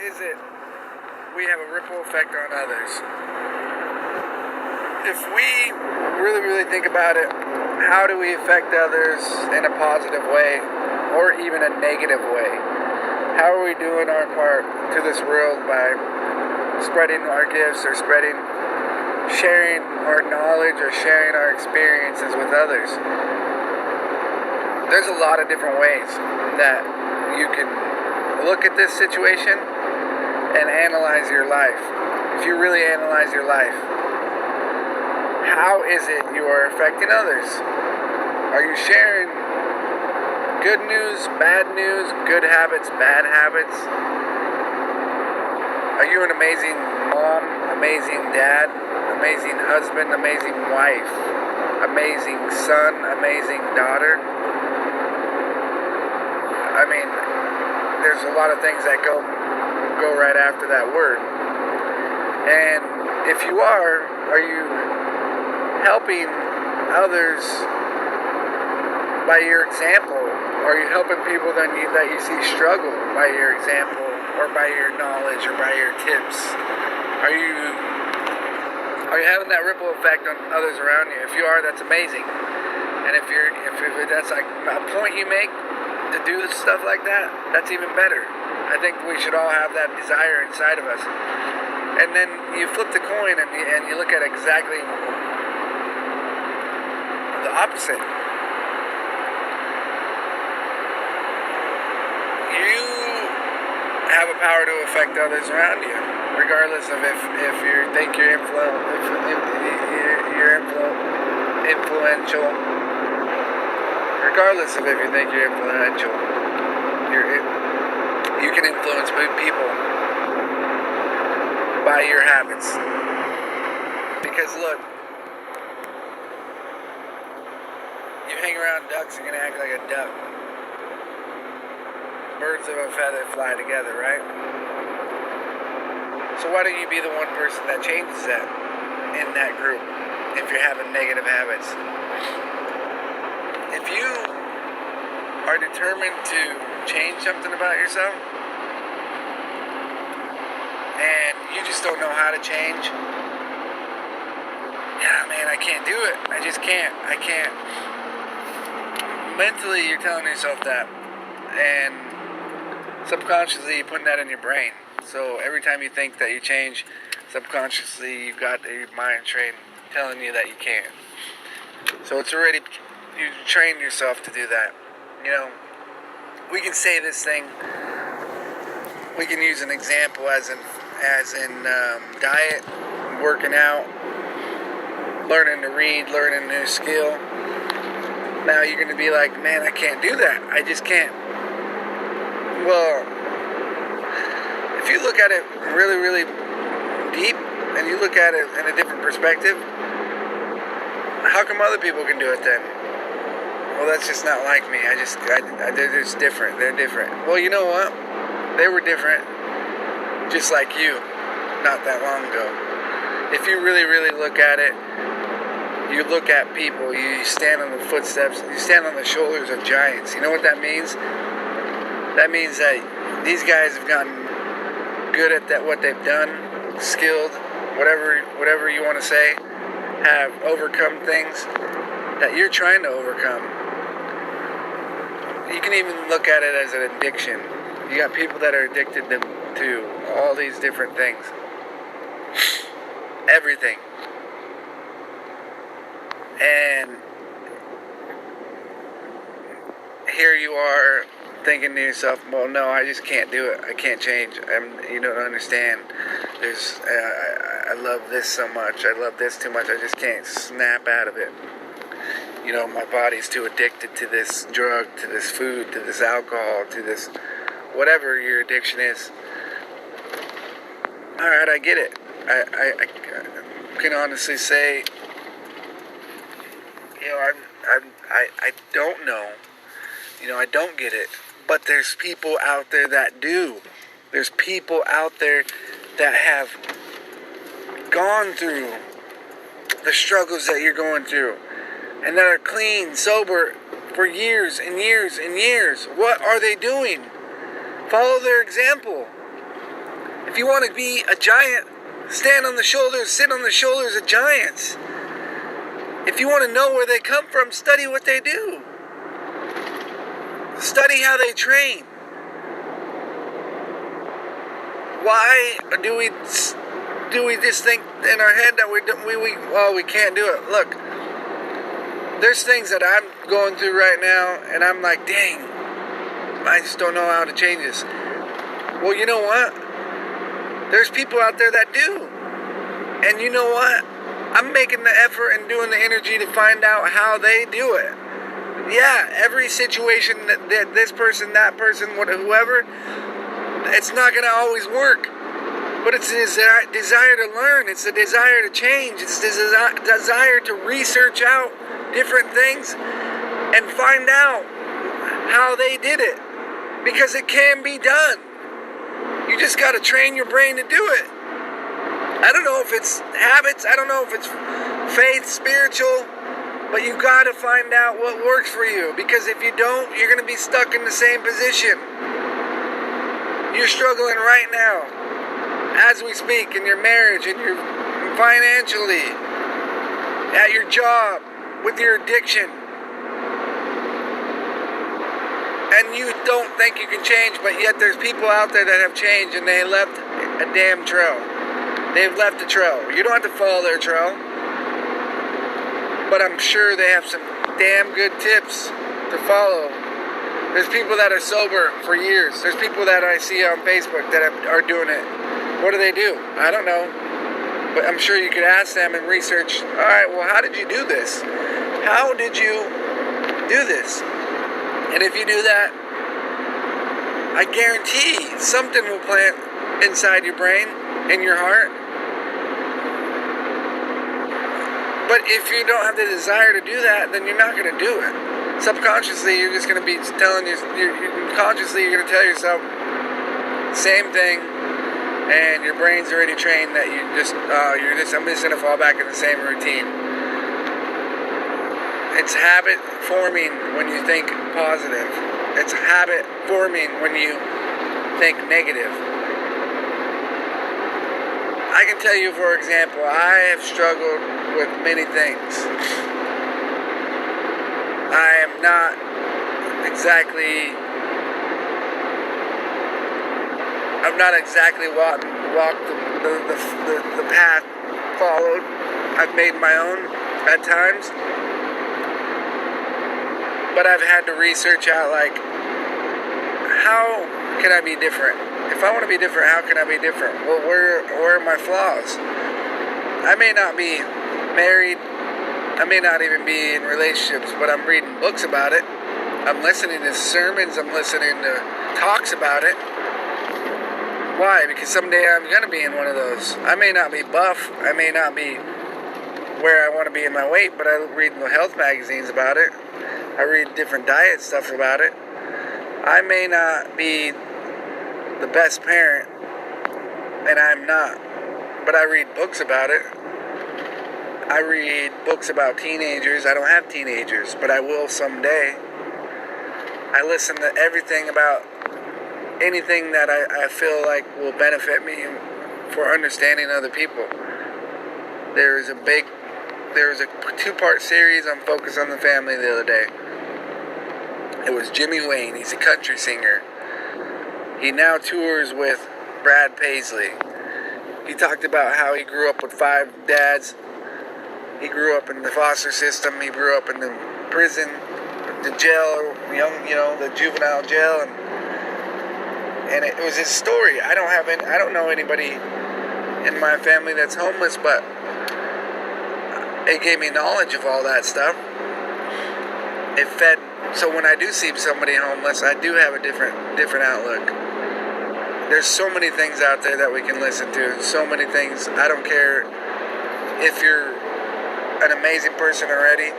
is it we have a ripple effect on others? If we really think about it, how do we affect others in a positive way or even a negative way? How are we doing our part to this world by spreading our gifts or sharing our knowledge or sharing our experiences with others? There's a lot of different ways that you can look at this situation and analyze your life. If you really analyze your life, how is it you are affecting others? Are you sharing good news, good habits, bad habits? Are you an amazing mom, amazing dad, amazing husband, amazing wife, amazing son, amazing daughter? I mean, there's a lot of things that go right after that word. And if you are you helping others by your example? Are you helping people that you see struggle by your example or by your knowledge or by your tips? Are you having that ripple effect on others around you? If you are, that's amazing. And if that's like a point you make to do stuff like that, that's even better. I think we should all have that desire inside of us. And then you flip the coin and you look at exactly the opposite. You have a power to affect others around you, regardless of if you think you're influential. Regardless of if you think you're influential, you can influence people by your habits. Because look, you hang around ducks, you're gonna act like a duck. Birds of a feather fly together, right? So why don't you be the one person that changes that in that group if you're having negative habits? If you are determined to change something about yourself and you just don't know how to change, yeah, man, I can't do it. I just can't. I can't. Mentally, you're telling yourself that, and subconsciously, you're putting that in your brain. So every time you think that you change, subconsciously, you've got your mind trained telling you that you can't. So it's already, you train yourself to do that. You know, we can say this thing. We can use an example as in diet, working out, learning to read, learning a new skill. Now you're going to be like, man, I can't do that. I just can't. Well, if you look at it really deep and you look at it in a different perspective, how come other people can do it then? Well, that's just not like me. They're just different. They're different. Well, you know what? They were different, just like you, not that long ago. If you really look at it, you look at people, you stand on the footsteps, you stand on the shoulders of giants. You know what that means? That means that these guys have gotten good at what they've done, skilled, whatever you want to say, have overcome things that you're trying to overcome. You can even look at it as an addiction. You got people that are addicted to all these different things. Everything. And here you are thinking to yourself, well, no, I just can't do it. I can't change. You don't understand. I love this so much. I love this too much. I just can't snap out of it. You know, my body's too addicted to this drug, to this food, to this alcohol, to this whatever your addiction is. All right, I get it. I can honestly say, you know, I don't know. You know, I don't get it. But there's people out there that do. There's people out there that have gone through the struggles that you're going through and that are clean, sober for years and years and years. What are they doing? Follow their example. If you want to be a giant, stand on the shoulders, sit on the shoulders of giants. If you want to know where they come from, study what they do. Study how they train. Why do we just think in our head that we can't do it? Look, there's things that I'm going through right now, and I'm like, dang, I just don't know how to change this. Well, you know what? There's people out there that do. And you know what? I'm making the effort and doing the energy to find out how they do it. Yeah, every situation that this person, that person, whoever, it's not going to always work. But it's a desire to learn. It's a desire to change. It's a desire to research out different things and find out how they did it. Because it can be done. You just got to train your brain to do it. I don't know if it's habits. I don't know if it's faith, spiritual. But you got to find out what works for you. Because if you don't, you're going to be stuck in the same position. You're struggling right now, as we speak, in your marriage, in your financially, at your job, with your addiction. And you don't think you can change, but yet there's people out there that have changed and they left a damn trail. They've left a trail. You don't have to follow their trail. But I'm sure they have some damn good tips to follow. There's people that are sober for years. There's people that I see on Facebook that are doing it. What do? I don't know. But I'm sure you could ask them and research. All right, well, how did you do this? How did you do this? And if you do that, I guarantee something will plant inside your brain, in your heart. But if you don't have the desire to do that, then you're not going to do it. Subconsciously, you're just going to be telling consciously, you're going to tell yourself same thing, and your brain's already trained that I'm just going to fall back in the same routine. It's habit forming when you think positive. It's habit forming when you think negative. I can tell you, for example, I have struggled with many things. I am not exactly walked the path followed. I've made my own at times. But I've had to research out, like, how can I be different? If I want to be different, how can I be different? Well, where are my flaws? I may not be married. I may not even be in relationships, but I'm reading books about it. I'm listening to sermons. I'm listening to talks about it. Why? Because someday I'm going to be in one of those. I may not be buff. I may not be where I want to be in my weight, but I read the health magazines about it. I read different diet stuff about it. I may not be the best parent, and I'm not, but I read books about it. I read books about teenagers. I don't have teenagers, but I will someday. I listen to everything about anything that I feel like will benefit me for understanding other people. There was a 2-part series on Focus on the Family the other day. It was Jimmy Wayne. He's a country singer. He now tours with Brad Paisley. He talked about how he grew up with 5 dads. He grew up in the foster system. He grew up in the prison, the jail, the juvenile jail, and it was his story. I don't know anybody in my family that's homeless, but it gave me knowledge of all that stuff. It fed. So when I do see somebody homeless, I do have a different outlook. There's so many things out there that we can listen to. So many things. I don't care if you're an amazing person already.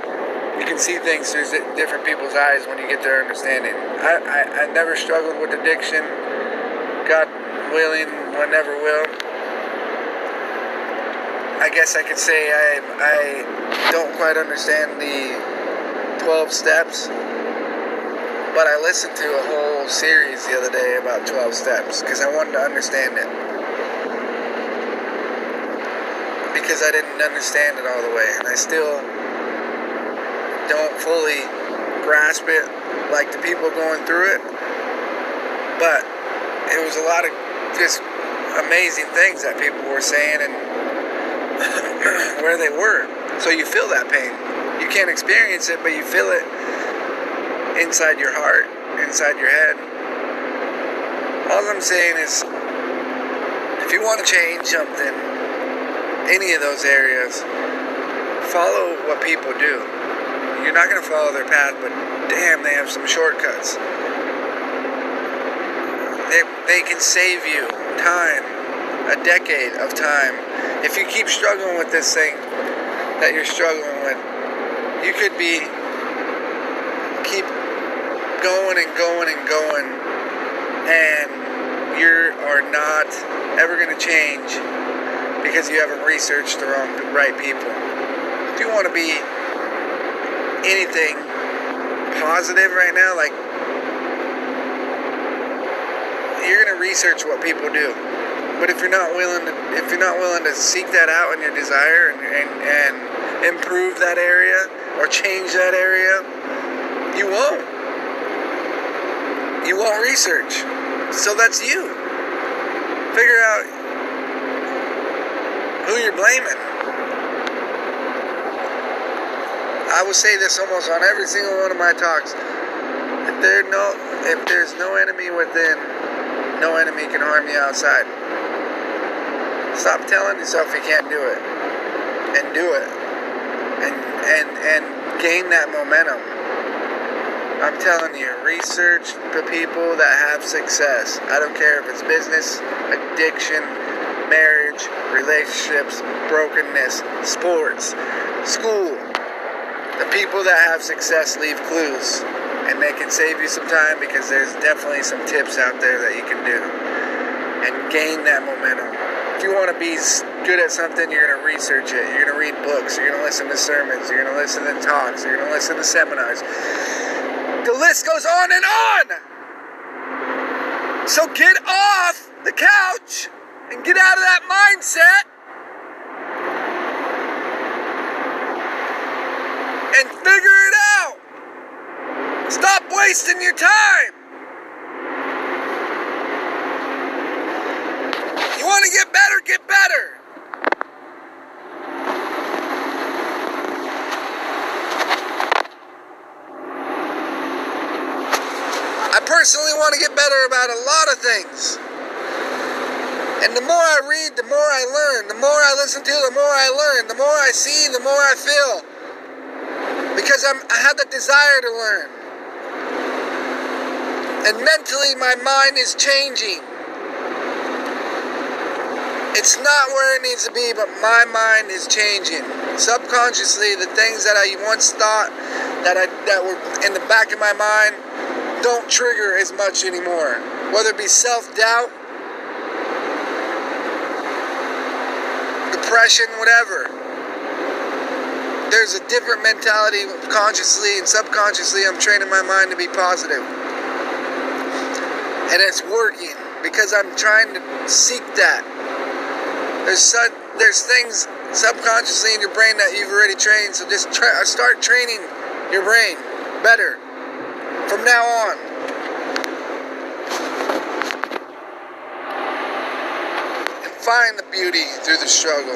You can see things through different people's eyes when you get their understanding. I never struggled with addiction. God willing, I never will. I guess I could say I don't quite understand the 12 steps. But I listened to a whole series the other day about 12 steps because I wanted to understand it. Because I didn't understand it all the way, and I still don't fully grasp it like the people going through it. But it was a lot of just amazing things that people were saying and where they were. So you feel that pain. You can't experience it, but you feel it inside your heart, inside your head. All I'm saying is, if you want to change something, any of those areas, follow what people do. You're not going to follow their path, but damn, they have some shortcuts. They can save you time, a decade of time. If you keep struggling with this thing that you're struggling with, you could keep going and going and going, and you are not ever going to change because you haven't researched the right people. If you want to be anything positive right now, like, you're going to research what people do. But if you're not willing to seek that out in your desire and improve that area or change that area, you won't. You won't research. So that's you. Figure out who you're blaming. I will say this almost on every single one of my talks. If there's no enemy within, no enemy can harm you outside. Stop telling yourself you can't do it, and do it, and gain that momentum. I'm telling you, research the people that have success. I don't care if it's business, addiction, marriage, relationships, brokenness, sports, school. The people that have success leave clues, and they can save you some time because there's definitely some tips out there that you can do and gain that momentum. If you want to be good at something, you're going to research it. You're going to read books. You're going to listen to sermons. You're going to listen to talks. You're going to listen to seminars. The list goes on and on. So get off the couch and get out of that mindset and figure it out. Stop wasting your time. You want to get better, get better. I personally want to get better about a lot of things. And the more I read, the more I learn. The more I listen to, the more I learn. The more I see, the more I feel. Because I have the desire to learn. And mentally, my mind is changing. It's not where it needs to be, but my mind is changing. Subconsciously, the things that I once thought that were in the back of my mind don't trigger as much anymore. Whether it be self-doubt, depression, whatever. There's a different mentality consciously and subconsciously. I'm training my mind to be positive. And it's working because I'm trying to seek that. There's things subconsciously in your brain that you've already trained, so just start training your brain better from now on. And find the beauty through the struggle.